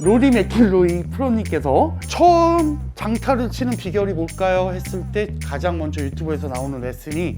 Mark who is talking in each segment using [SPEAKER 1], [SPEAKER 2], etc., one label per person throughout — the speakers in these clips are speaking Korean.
[SPEAKER 1] 로리 맥킬로이 프로님께서 처음 장타를 치는 비결이 뭘까요? 했을 때 가장 먼저 유튜브에서 나오는 레슨이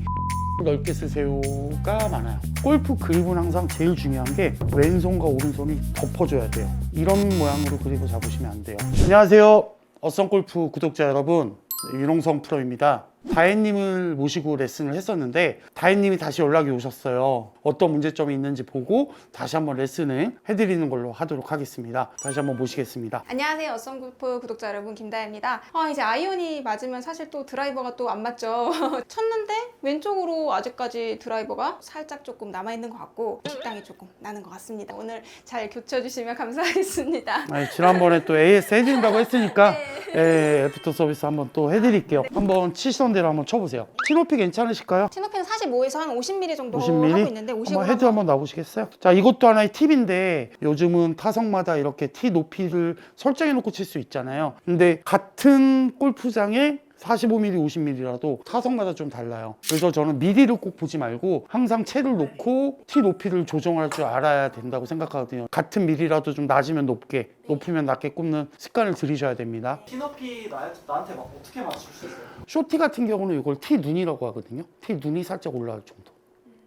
[SPEAKER 1] 넓게 쓰세요가 많아요. 골프 그립은 항상 제일 중요한 게 왼손과 오른손이 덮어줘야 돼요. 이런 모양으로 그립을 잡으시면 안 돼요. 안녕하세요, 어썸골프 구독자 여러분, 윤홍성 프로입니다. 다혜님을 모시고 레슨을 했었는데 다혜님이 다시 연락이 오셨어요. 어떤 문제점이 있는지 보고 다시 한번 레슨을 해드리는 걸로 하도록 하겠습니다. 다시 한번 모시겠습니다.
[SPEAKER 2] 안녕하세요, 어썸골프 구독자 여러분, 김다혜입니다. 이제 아이언이 맞으면 사실 또 드라이버가 또 안 맞죠. 쳤는데 왼쪽으로 아직까지 드라이버가 살짝 조금 남아있는 것 같고 식당이 조금 나는 것 같습니다. 오늘 잘 교쳐주시면 감사하겠습니다.
[SPEAKER 1] 지난번에 또 AS 해드린다고 했으니까 애프터 서비스 한번 또 해드릴게요. 한번 치시던 대로 한번 쳐보세요. 티 높이 괜찮으실까요?
[SPEAKER 2] 티높이는 45에서 한 50mm 정도
[SPEAKER 1] 50mm?
[SPEAKER 2] 하고 있는데 50으로
[SPEAKER 1] 한번 헤드 한번 놔보시겠어요? 자, 이것도 하나의 팁인데 요즘은 타석마다 이렇게 티 높이를 설정해 놓고 칠 수 있잖아요. 근데 같은 골프장에 45mm, 50mm라도 타석마다 좀 달라요. 그래서 저는 미리를 꼭 보지 말고 항상 채를 놓고 티 높이를 조정할 줄 알아야 된다고 생각하거든요. 같은 미리라도 좀 낮으면 높게, 높으면 낮게 꼽는 습관을 들이셔야 됩니다.
[SPEAKER 3] 티 높이 나한테 막 어떻게 맞출 수 있어요?
[SPEAKER 1] 쇼티 같은 경우는 이걸 티 눈이라고 하거든요. 티 눈이 살짝 올라갈 정도.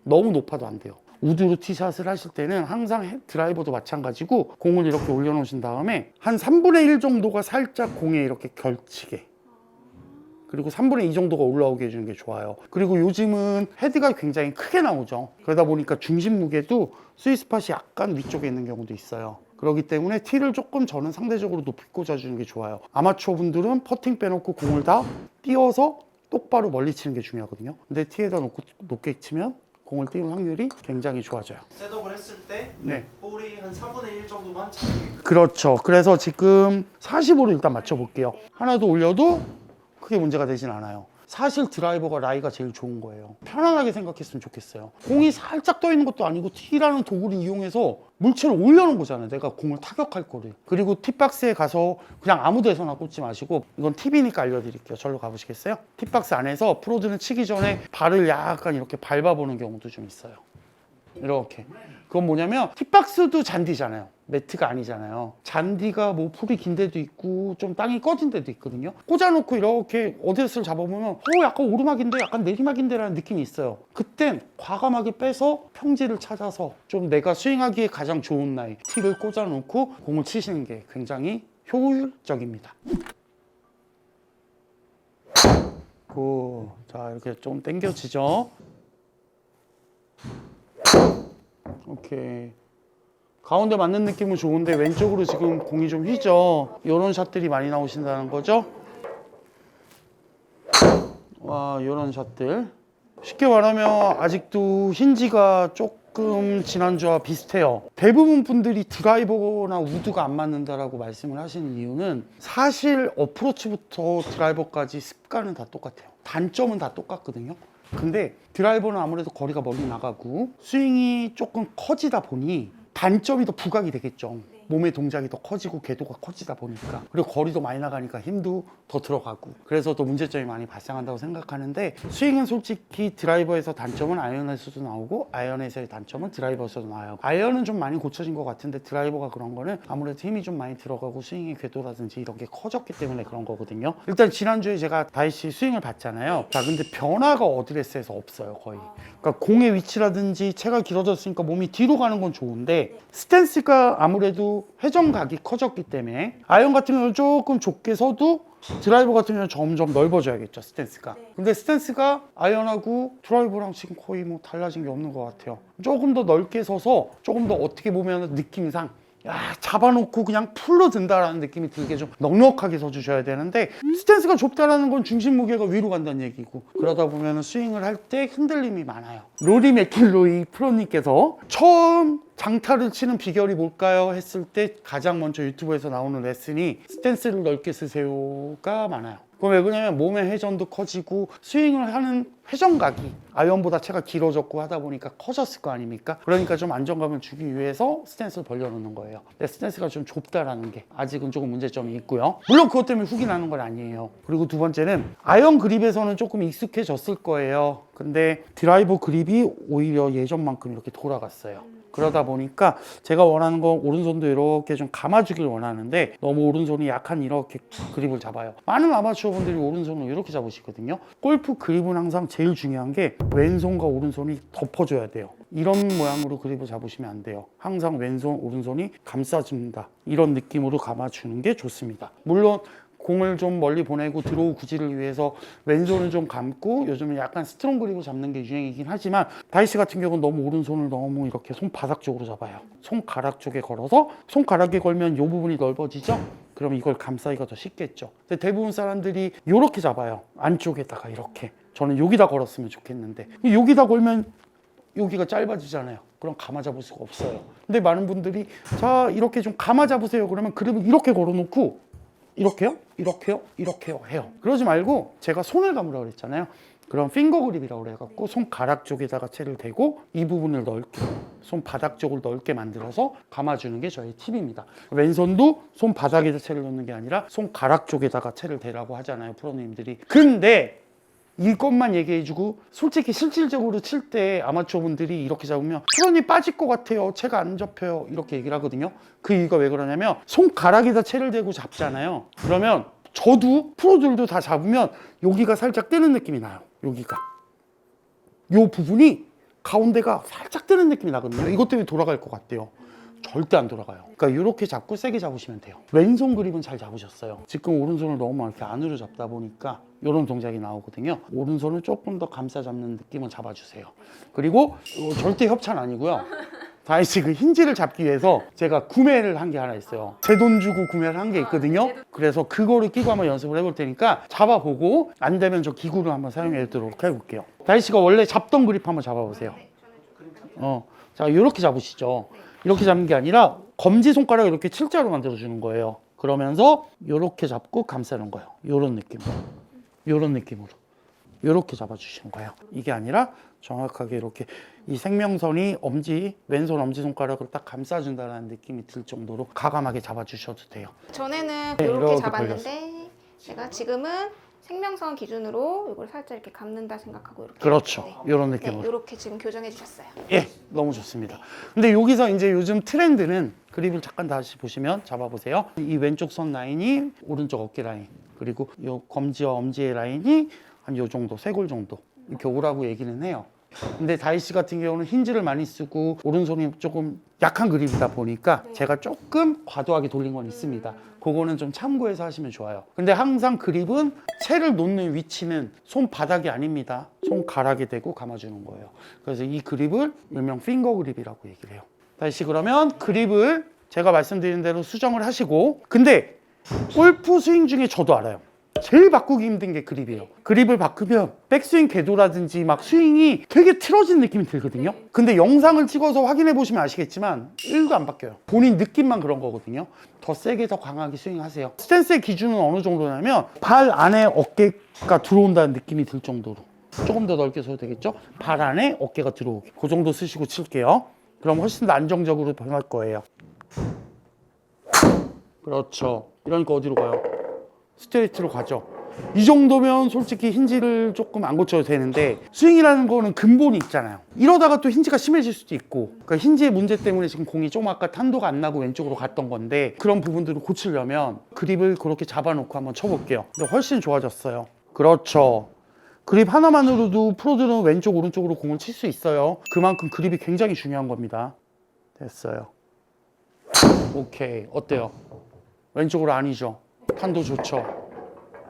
[SPEAKER 1] 너무 높아도 안 돼요. 우드로 티샷을 하실 때는 항상 드라이버도 마찬가지고 공을 이렇게 올려놓으신 다음에 한 3분의 1 정도가 살짝 공에 이렇게 걸치게, 그리고 3분의 2 정도가 올라오게 해주는 게 좋아요. 그리고 요즘은 헤드가 굉장히 크게 나오죠. 그러다 보니까 중심 무게도 스윗스팟이 약간 위쪽에 있는 경우도 있어요. 그렇기 때문에 티를 조금 저는 상대적으로 높이 꽂아주는 게 좋아요. 아마추어 분들은 퍼팅 빼놓고 공을 다 띄워서 똑바로 멀리 치는 게 중요하거든요. 근데 티에다 놓고 높게 치면 공을 띄우는 확률이 굉장히 좋아져요.
[SPEAKER 3] 셋업을 했을 때
[SPEAKER 1] 네.
[SPEAKER 3] 볼이 한 3분의 1 정도만 차게.
[SPEAKER 1] 그렇죠. 그래서 지금 45로 일단 맞춰볼게요. 하나 더 올려도 크게 문제가 되진 않아요. 사실 드라이버가 라이가 제일 좋은 거예요. 편안하게 생각했으면 좋겠어요. 공이 살짝 떠 있는 것도 아니고 티라는 도구를 이용해서 물체를 올려놓은 거잖아요. 내가 공을 타격할 거를. 그리고 티박스에 가서 그냥 아무 데서나 꽂지 마시고, 이건 팁이니까 알려드릴게요. 절로 가보시겠어요? 티박스 안에서 프로들은 치기 전에 발을 약간 이렇게 밟아보는 경우도 좀 있어요. 이렇게. 그건 뭐냐면 티박스도 잔디잖아요. 매트가 아니잖아요. 잔디가 뭐 풀이 긴 데도 있고 좀 땅이 꺼진 데도 있거든요. 꽂아놓고 이렇게 어드레스를 잡아보면 약간 오르막인데 약간 내리막인데 라는 느낌이 있어요. 그땐 과감하게 빼서 평지를 찾아서 좀 내가 스윙하기에 가장 좋은 라인 티를 꽂아놓고 공을 치시는 게 굉장히 효율적입니다. 자, 이렇게 좀 당겨지죠. 오케이. 가운데 맞는 느낌은 좋은데 왼쪽으로 지금 공이 좀 휘죠. 이런 샷들이 많이 나오신다는 거죠. 와, 이런 샷들. 쉽게 말하면 아직도 힌지가 조금 지난주와 비슷해요. 대부분 분들이 드라이버나 우드가 안 맞는다라고 말씀을 하시는 이유는 사실 어프로치부터 드라이버까지 습관은 다 똑같아요. 단점은 다 똑같거든요. 근데 드라이버는 아무래도 거리가 멀리 나가고 스윙이 조금 커지다 보니 단점이 더 부각이 되겠죠. 몸의 동작이 더 커지고 궤도가 커지다 보니까, 그리고 거리도 많이 나가니까 힘도 더 들어가고, 그래서 또 문제점이 많이 발생한다고 생각하는데, 스윙은 솔직히 드라이버에서 단점은 아이언에서도 나오고 아이언에서의 단점은 드라이버에서도 나와요. 아이언은 좀 많이 고쳐진 것 같은데 드라이버가 그런 거는 아무래도 힘이 좀 많이 들어가고 스윙의 궤도라든지 이런 게 커졌기 때문에 그런 거거든요. 일단 지난주에 제가 다혜씨 스윙을 봤잖아요. 자, 근데 변화가 어드레스에서 없어요, 거의. 그러니까 공의 위치라든지 채가 길어졌으니까 몸이 뒤로 가는 건 좋은데, 스탠스가 아무래도 회전각이 커졌기 때문에 아이언 같은 경우는 조금 좁게 서도 드라이버 같은 경우는 점점 넓어져야겠죠, 스탠스가. 근데 스탠스가 아이언하고 드라이버랑 지금 거의 뭐 달라진 게 없는 것 같아요. 조금 더 넓게 서서 조금 더 어떻게 보면 느낌상 잡아놓고 그냥 풀로 든다라는 느낌이 들게 좀 넉넉하게 서주셔야 되는데, 스탠스가 좁다라는 건 중심 무게가 위로 간다는 얘기고, 그러다 보면 스윙을 할 때 흔들림이 많아요. 로리 맥킬로이 프로님께서 처음 장타를 치는 비결이 뭘까요? 했을 때 가장 먼저 유튜브에서 나오는 레슨이 스탠스를 넓게 쓰세요가 많아요. 그럼 왜 그러냐면 몸의 회전도 커지고 스윙을 하는 회전각이 아이언보다 채가 길어졌고 하다 보니까 커졌을 거 아닙니까? 그러니까 좀 안정감을 주기 위해서 스탠스를 벌려놓는 거예요. 근데 스탠스가 좀 좁다라는 게 아직은 조금 문제점이 있고요. 물론 그것 때문에 훅이 나는 건 아니에요. 그리고 두 번째는 아이언 그립에서는 조금 익숙해졌을 거예요. 근데 드라이버 그립이 오히려 예전만큼 이렇게 돌아갔어요. 그러다 보니까 제가 원하는 건 오른손도 이렇게 좀 감아주길 원하는데 너무 오른손이 약한 이렇게 그립을 잡아요. 많은 아마추어 분들이 오른손을 이렇게 잡으시거든요. 골프 그립은 항상 제일 중요한 게 왼손과 오른손이 덮어줘야 돼요. 이런 모양으로 그립을 잡으시면 안 돼요. 항상 왼손, 오른손이 감싸준다. 이런 느낌으로 감아주는 게 좋습니다. 물론 공을 좀 멀리 보내고 드로우 구질을 위해서 왼손을 좀 감고 요즘은 약간 스트롱 그립을 잡는 게 유행이긴 하지만 다이스 같은 경우는 너무 오른손을 너무 이렇게 손바닥 쪽으로 잡아요. 손가락 쪽에 걸어서 손가락에 걸면 이 부분이 넓어지죠? 그럼 이걸 감싸기가 더 쉽겠죠. 근데 대부분 사람들이 이렇게 잡아요. 안쪽에다가 이렇게. 저는 여기다 걸었으면 좋겠는데 여기다 걸면 여기가 짧아지잖아요. 그럼 감아 잡을 수가 없어요. 근데 많은 분들이 자 이렇게 좀 감아 잡으세요. 그러면 그립을 이렇게 걸어놓고 이렇게요? 이렇게요? 이렇게요? 해요. 그러지 말고 제가 손을 감으라고 그랬잖아요. 그럼 핑거 그립이라고 그래갖고 손가락 쪽에다가 채를 대고 이 부분을 넓게 손바닥 쪽을 넓게 만들어서 감아주는 게 저의 팁입니다. 왼손도 손바닥에다 채를 놓는 게 아니라 손가락 쪽에다가 채를 대라고 하잖아요. 프로님들이. 근데 이것만 얘기해주고 솔직히 실질적으로 칠 때 아마추어 분들이 이렇게 잡으면 프로님 빠질 것 같아요. 채가 안 접혀요. 이렇게 얘기를 하거든요. 그 이유가 왜 그러냐면 손가락에다 채를 대고 잡잖아요. 그러면 저도 프로들도 다 잡으면 여기가 살짝 뜨는 느낌이 나요. 여기가. 요 부분이 가운데가 살짝 뜨는 느낌이 나거든요. 이것 때문에 돌아갈 것 같대요. 절대 안 돌아가요. 그러니까 이렇게 잡고 세게 잡으시면 돼요. 왼손 그립은 잘 잡으셨어요. 지금 오른손을 너무 이렇게 안으로 잡다 보니까 이런 동작이 나오거든요. 오른손을 조금 더 감싸 잡는 느낌을 잡아주세요. 그리고 절대 협찬 아니고요. 다이스 그 힌지를 잡기 위해서 제가 구매를 한 게 하나 있어요. 제 돈 주고 구매를 한 게 있거든요. 그래서 그거를 끼고 한번 연습을 해볼 테니까 잡아보고 안 되면 저 기구를 한번 사용해보도록 해볼게요. 다이스가 원래 잡던 그립 한번 잡아보세요. 자 이렇게 잡으시죠. 이렇게 잡는 게 아니라 검지손가락을 이렇게 칠자로 만들어주는 거예요. 그러면서 이렇게 잡고 감싸는 거예요. 이런 느낌으로. 이런 느낌으로. 이렇게 잡아주시는 거예요. 이게 아니라 정확하게 이렇게 이 생명선이 왼손 엄지손가락을 딱 감싸준다는 느낌이 들 정도로 과감하게 잡아주셔도 돼요.
[SPEAKER 2] 전에는
[SPEAKER 1] 네,
[SPEAKER 2] 이렇게
[SPEAKER 1] 이렇게
[SPEAKER 2] 잡았는데 제가 지금은 생명선 기준으로 이걸 살짝 이렇게 감는다 생각하고 이렇게.
[SPEAKER 1] 그렇죠.
[SPEAKER 2] 네.
[SPEAKER 1] 이런
[SPEAKER 2] 네,
[SPEAKER 1] 느낌으로.
[SPEAKER 2] 이렇게 지금 교정해 주셨어요.
[SPEAKER 1] 예, 너무 좋습니다. 근데 여기서 이제 요즘 트렌드는 그립을 잠깐 다시 보시면 잡아보세요. 이 왼쪽 선 라인이 오른쪽 어깨 라인, 그리고 이 검지와 엄지의 라인이 한 요 정도, 쇄골 정도 이렇게 오라고 얘기는 해요. 근데 다이스 같은 경우는 힌지를 많이 쓰고 오른손이 조금 약한 그립이다 보니까 제가 조금 과도하게 돌린 건 있습니다. 그거는 좀 참고해서 하시면 좋아요. 근데 항상 그립은 채를 놓는 위치는 손바닥이 아닙니다. 손가락에 대고 감아주는 거예요. 그래서 이 그립을 일명 핑거 그립이라고 얘기를 해요. 다시 그러면 그립을 제가 말씀드린 대로 수정을 하시고, 근데 골프 스윙 중에 저도 알아요. 제일 바꾸기 힘든 게 그립이에요. 그립을 바꾸면 백스윙 궤도라든지 막 스윙이 되게 틀어진 느낌이 들거든요. 근데 영상을 찍어서 확인해 보시면 아시겠지만 1도 안 바뀌어요. 본인 느낌만 그런 거거든요. 더 세게 더 강하게 스윙하세요. 스탠스의 기준은 어느 정도냐면 발 안에 어깨가 들어온다는 느낌이 들 정도로 조금 더 넓게 써도 되겠죠? 발 안에 어깨가 들어오게 그 정도 쓰시고 칠게요. 그럼 훨씬 더 안정적으로 변할 거예요. 그렇죠. 이러니까 어디로 가요? 스트레이트로 가죠. 이 정도면 솔직히 힌지를 조금 안 고쳐도 되는데 스윙이라는 거는 근본이 있잖아요. 이러다가 또 힌지가 심해질 수도 있고, 그러니까 힌지의 문제 때문에 지금 공이 좀 아까 탄도가 안 나고 왼쪽으로 갔던 건데 그런 부분들을 고치려면 그립을 그렇게 잡아놓고 한번 쳐볼게요. 근데 훨씬 좋아졌어요. 그렇죠. 그립 하나만으로도 프로들은 왼쪽 오른쪽으로 공을 칠 수 있어요. 그만큼 그립이 굉장히 중요한 겁니다. 됐어요. 오케이. 어때요? 왼쪽으로 아니죠? 탄도 좋죠.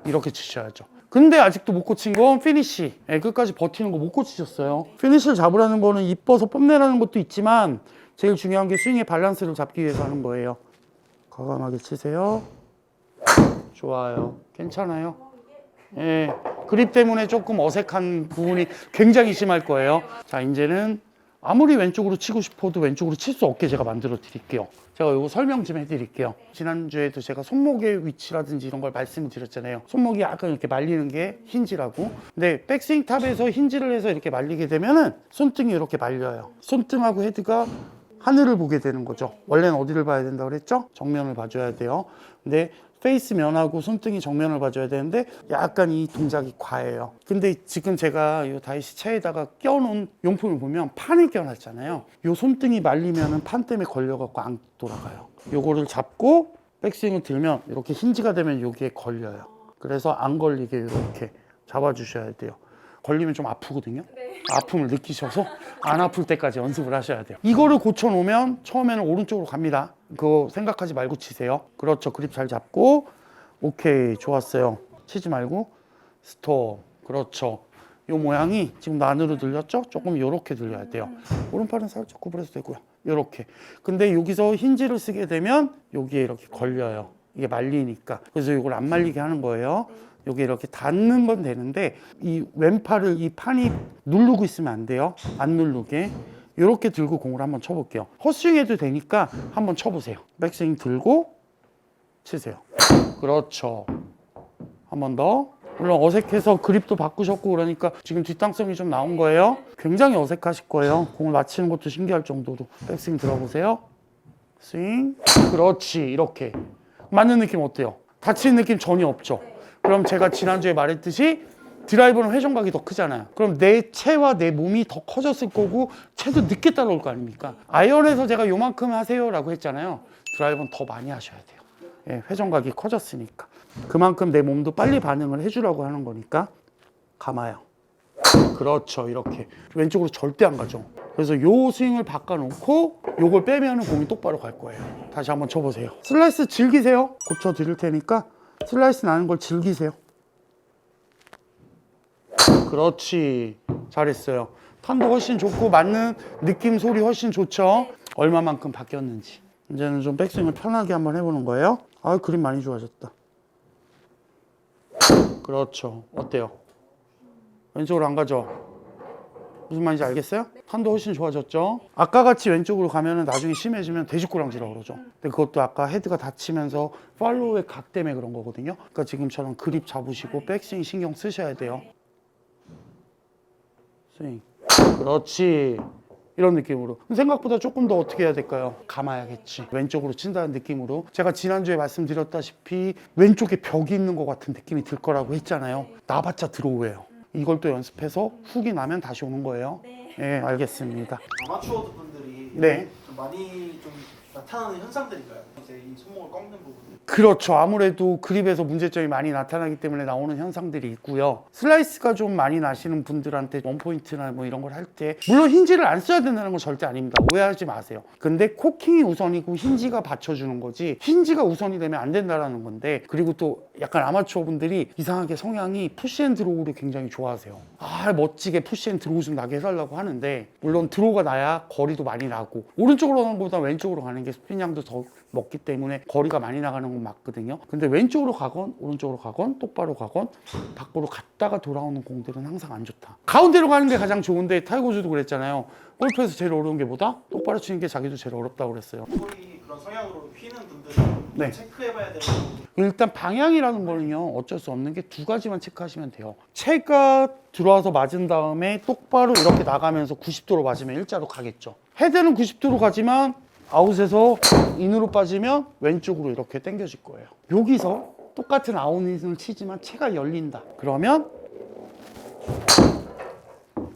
[SPEAKER 1] 이렇게 치셔야죠. 근데 아직도 못 고친 건 피니시. 끝까지 버티는 거 못 고치셨어요. 피니시를 잡으라는 거는 이뻐서 뽐내라는 것도 있지만 제일 중요한 게 스윙의 밸런스를 잡기 위해서 하는 거예요. 과감하게 치세요. 좋아요. 괜찮아요. 예, 그립 때문에 조금 어색한 부분이 굉장히 심할 거예요. 자, 이제는 아무리 왼쪽으로 치고 싶어도 왼쪽으로 칠 수 없게 제가 만들어 드릴게요. 제가 이거 설명 좀 해드릴게요. 지난주에도 제가 손목의 위치라든지 이런 걸 말씀드렸잖아요. 손목이 약간 이렇게 말리는 게 힌지라고. 근데 백스윙 탑에서 힌지를 해서 이렇게 말리게 되면은 손등이 이렇게 말려요. 손등하고 헤드가 하늘을 보게 되는 거죠. 원래는 어디를 봐야 된다고 그랬죠? 정면을 봐줘야 돼요. 근데 페이스 면하고 손등이 정면을 봐줘야 되는데 약간 이 동작이 과해요. 근데 지금 제가 이 다이시 체에다가 껴놓은 용품을 보면 판을 껴놨잖아요. 이 손등이 말리면 판 때문에 걸려갖고 안 돌아가요. 요거를 잡고 백스윙을 들면 이렇게 힌지가 되면 여기에 걸려요. 그래서 안 걸리게 이렇게 잡아주셔야 돼요. 걸리면 좀 아프거든요. 아픔을 느끼셔서 안 아플 때까지 연습을 하셔야 돼요. 이거를 고쳐놓으면 처음에는 오른쪽으로 갑니다. 그거 생각하지 말고 치세요. 그렇죠. 그립 잘 잡고 오케이 좋았어요. 치지 말고 스톱. 그렇죠. 이 모양이 지금 안으로 들렸죠? 조금 이렇게 들려야 돼요. 오른팔은 살짝 구부려도 되고요. 이렇게. 근데 여기서 힌지를 쓰게 되면 여기에 이렇게 걸려요. 이게 말리니까. 그래서 이걸 안 말리게 하는 거예요. 여기 이렇게 닿는 건 되는데 이 왼팔을 이 판이 누르고 있으면 안 돼요. 안 누르게. 이렇게 들고 공을 한번 쳐볼게요. 헛스윙 해도 되니까 한번 쳐보세요. 백스윙 들고 치세요. 그렇죠. 한 번 더. 물론 어색해서 그립도 바꾸셨고 그러니까 지금 뒷땅성이 좀 나온 거예요. 굉장히 어색하실 거예요. 공을 맞히는 것도 신기할 정도로. 백스윙 들어보세요. 스윙. 그렇지. 이렇게. 맞는 느낌 어때요? 다치는 느낌 전혀 없죠? 그럼 제가 지난주에 말했듯이 드라이버는 회전각이 더 크잖아요. 그럼 내 체와 내 몸이 더 커졌을 거고 체도 늦게 따라올 거 아닙니까? 아이언에서 제가 요만큼 하세요 라고 했잖아요. 드라이버는 더 많이 하셔야 돼요. 예, 회전각이 커졌으니까. 그만큼 내 몸도 빨리 반응을 해주라고 하는 거니까 감아요. 그렇죠. 이렇게. 왼쪽으로 절대 안 가죠. 그래서 요 스윙을 바꿔놓고 요걸 빼면 공이 똑바로 갈 거예요. 다시 한번 쳐보세요. 슬라이스 즐기세요. 고쳐드릴 테니까 슬라이스 나는 걸 즐기세요. 그렇지. 잘했어요. 탄도 훨씬 좋고 맞는 느낌 소리 훨씬 좋죠. 얼마만큼 바뀌었는지. 이제는 좀 백스윙을 편하게 한번 해보는 거예요. 아, 그림 많이 좋아졌다. 그렇죠. 어때요? 왼쪽으로 안 가죠? 무슨 말인지 알겠어요? 탄도 훨씬 좋아졌죠? 아까 같이 왼쪽으로 가면 나중에 심해지면 돼지꼬랑지라고 그러죠. 근데 그것도 아까 헤드가 다치면서 팔로우의 각 때문에 그런 거거든요. 그러니까 지금처럼 그립 잡으시고 백스윙 신경 쓰셔야 돼요. 스윙. 그렇지. 이런 느낌으로. 생각보다 조금 더 어떻게 해야 될까요? 감아야겠지. 왼쪽으로 친다는 느낌으로. 제가 지난주에 말씀드렸다시피 왼쪽에 벽이 있는 것 같은 느낌이 들 거라고 했잖아요. 나봤자 들어오예요. 이걸 또 연습해서 훅이 나면 다시 오는 거예요. 네, 알겠습니다.
[SPEAKER 3] 아마추어 분들이
[SPEAKER 1] 네.
[SPEAKER 3] 좀 많이 좀 나타나는 현상들인가요? 이제 이 손목을 꺾는 부분.
[SPEAKER 1] 그렇죠. 아무래도 그립에서 문제점이 많이 나타나기 때문에 나오는 현상들이 있고요. 슬라이스가 좀 많이 나시는 분들한테 원포인트나 뭐 이런 걸 할 때 물론 힌지를 안 써야 된다는 건 절대 아닙니다. 오해하지 마세요. 근데 코킹이 우선이고 힌지가 받쳐주는 거지 힌지가 우선이 되면 안 된다는 건데 그리고 또 약간 아마추어 분들이 이상하게 성향이 푸시앤드로우를 굉장히 좋아하세요. 아 멋지게 푸시앤드로우 좀 나게 해달라고 하는데 물론 드로우가 나야 거리도 많이 나고 오른쪽으로 가는 것보다 왼쪽으로 가는 게 스피닝량도 더 먹기 때문에 거리가 많이 나가는 건 맞거든요. 근데 왼쪽으로 가건 오른쪽으로 가건 똑바로 가건 밖으로 갔다가 돌아오는 공들은 항상 안 좋다. 가운데로 가는 게 가장 좋은데 타이거즈도 그랬잖아요. 골프에서 제일 어려운 게 뭐다? 똑바로 치는 게 자기도 제일 어렵다고 그랬어요.
[SPEAKER 3] 소리 그런 성향으로 휘는 분들은
[SPEAKER 1] 네.
[SPEAKER 3] 체크해봐야 되는
[SPEAKER 1] 일단 방향이라는 거는요 어쩔 수 없는 게 두 가지만 체크하시면 돼요. 채가 들어와서 맞은 다음에 똑바로 이렇게 나가면서 90도로 맞으면 일자로 가겠죠. 헤드는 90도로 가지만 아웃에서 인으로 빠지면 왼쪽으로 이렇게 당겨질 거예요. 여기서 똑같은 아웃인을 치지만 채가 열린다. 그러면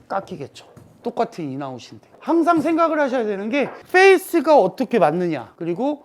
[SPEAKER 1] 깎이겠죠. 똑같은 인아웃인데. 항상 생각을 하셔야 되는 게 페이스가 어떻게 맞느냐 그리고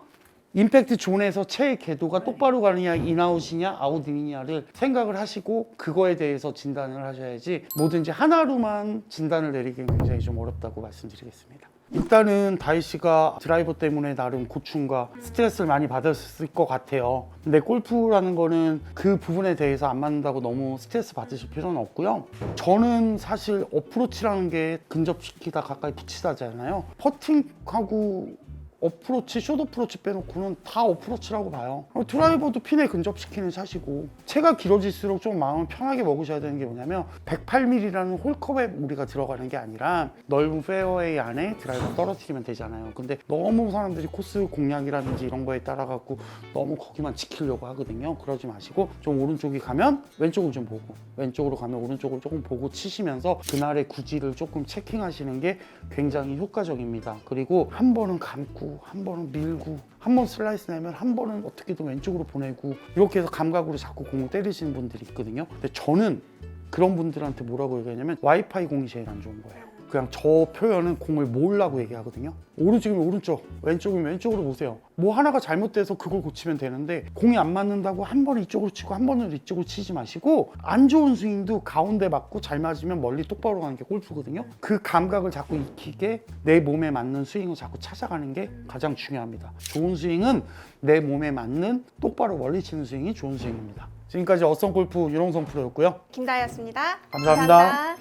[SPEAKER 1] 임팩트 존에서 채의 궤도가 똑바로 가느냐 인아웃이냐 아웃이냐를 생각을 하시고 그거에 대해서 진단을 하셔야지 뭐든지 하나로만 진단을 내리기는 굉장히 좀 어렵다고 말씀드리겠습니다. 일단은 다이씨가 드라이버 때문에 나름 고충과 스트레스를 많이 받았을 것 같아요. 근데 골프라는 거는 그 부분에 대해서 안 맞는다고 너무 스트레스 받으실 필요는 없고요. 저는 사실 어프로치라는 게 근접시키다 가까이 붙이다잖아요. 퍼팅하고 어프로치, 숏 어프로치 빼놓고는 다 어프로치라고 봐요. 드라이버도 핀에 근접시키는 샷이고 채가 길어질수록 좀 마음을 편하게 먹으셔야 되는 게 뭐냐면 108mm라는 홀컵에 우리가 들어가는 게 아니라 넓은 페어웨이 안에 드라이버 떨어뜨리면 되잖아요. 근데 너무 사람들이 코스 공략이라든지 이런 거에 따라 갖고 너무 거기만 지키려고 하거든요. 그러지 마시고 좀 오른쪽이 가면 왼쪽을 좀 보고 왼쪽으로 가면 오른쪽을 조금 보고 치시면서 그날의 구질을 조금 체킹하시는 게 굉장히 효과적입니다. 그리고 한 번은 감고 치고 한 번은 밀고 한 번 슬라이스 내면 한 번은 어떻게든 왼쪽으로 보내고 이렇게 해서 감각으로 자꾸 공을 때리시는 분들이 있거든요. 근데 저는 그런 분들한테 뭐라고 얘기하냐면 와이파이 공이 제일 안 좋은 거예요. 그냥 저 표현은 공을 모으려고 얘기하거든요. 오른쪽이면 오른쪽, 왼쪽이면 왼쪽으로 보세요. 뭐 하나가 잘못돼서 그걸 고치면 되는데 공이 안 맞는다고 한 번은 이쪽으로 치고 한 번은 이쪽으로 치지 마시고 안 좋은 스윙도 가운데 맞고 잘 맞으면 멀리 똑바로 가는 게 골프거든요. 그 감각을 자꾸 익히게 내 몸에 맞는 스윙을 자꾸 찾아가는 게 가장 중요합니다. 좋은 스윙은 내 몸에 맞는 똑바로 멀리 치는 스윙이 좋은 스윙입니다. 지금까지 어썸 골프 유롱성 프로였고요.
[SPEAKER 2] 김다혜였습니다.
[SPEAKER 1] 감사합니다.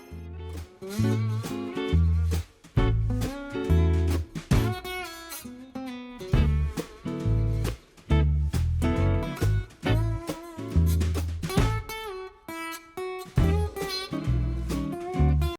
[SPEAKER 2] 감사합니다.